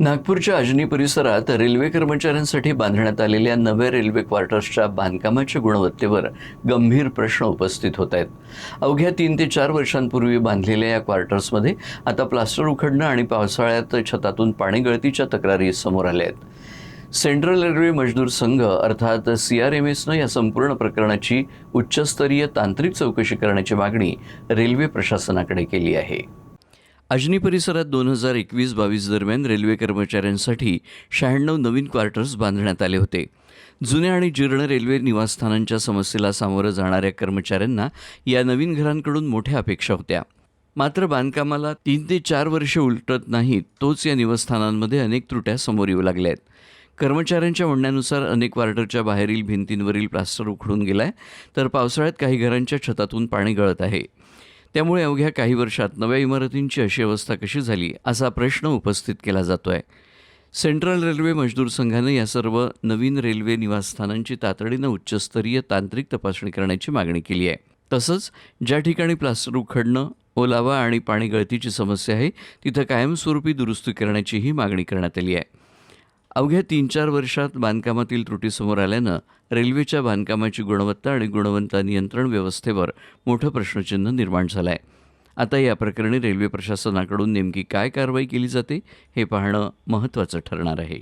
नागपूरच्या अजनी परिसरात रेल्वे कर्मचाऱ्यांसाठी बांधण्यात आलेल्या नव्या रेल्वे क्वार्टर्सच्या बांधकामाच्या गुणवत्तेवर गंभीर प्रश्न उपस्थित होत आहेत. अवघ्या 3 ते 4 वर्षांपूर्वी बांधलेल्या या क्वार्टर्समध्ये आता प्लास्टर उखडणं आणि पावसाळ्यात छतातून पाणी गळतीच्या तक्रारी समोर आल्या आहेत. सेंट्रल रेल्वे मजदूर संघ अर्थात CRMSनं या संपूर्ण प्रकरणाची उच्चस्तरीय तांत्रिक चौकशी करण्याची मागणी रेल्वे प्रशासनाकडे केली आहे. अजनी परिसरात 2021-22 दरम्यान रेल्वे कर्मचाऱ्यांसाठी 96 नवीन क्वार्टर्स बांधण्यात आले होते. जुन्या आणि जीर्ण रेल्वे निवासस्थानांच्या समस्येला सामोरं जाणाऱ्या कर्मचाऱ्यांना या नवीन घरांकडून मोठ्या अपेक्षा होत्या. मात्र बांधकामाला 3 ते 4 वर्षे उलटत नाहीत तोच या निवासस्थानांमध्ये अनेक त्रुट्या समोर येऊ लागल्या आहेत. कर्मचाऱ्यांच्या म्हणण्यानुसार अनेक क्वार्टरच्या बाहेरील भिंतींवरील प्लास्टर उखडून गेलाय, तर पावसाळ्यात काही घरांच्या छतातून पाणी गळत आहे. त्यामुळे अवघ्या काही वर्षात नव्या इमारतींची अशी अवस्था कशी झाली असा प्रश्न उपस्थित केला जातोय. सेंट्रल रेल्वे मजदूर संघाने या सर्व नवीन रेल्वे निवासस्थानांची तातडीनं उच्चस्तरीय तांत्रिक तपासणी करण्याची मागणी केली आहे. तसंच ज्या ठिकाणी प्लास्टर उखडणं, ओलावा आणि पाणी गळतीची समस्या आहे तिथं कायमस्वरूपी दुरुस्ती करण्याचीही मागणी करण्यात आली आहे. अवघ्या 3-4 वर्षात बांधकामातील त्रुटी समोर आल्यानं रेल्वेच्या बांधकामाची गुणवत्ता आणि गुणवत्ता नियंत्रण व्यवस्थेवर मोठं प्रश्नचिन्ह निर्माण झालं आहे. आता या प्रकरणी रेल्वे प्रशासनाकडून नेमकी काय कारवाई केली जाते हे पाहणं महत्त्वाचं ठरणार आहे.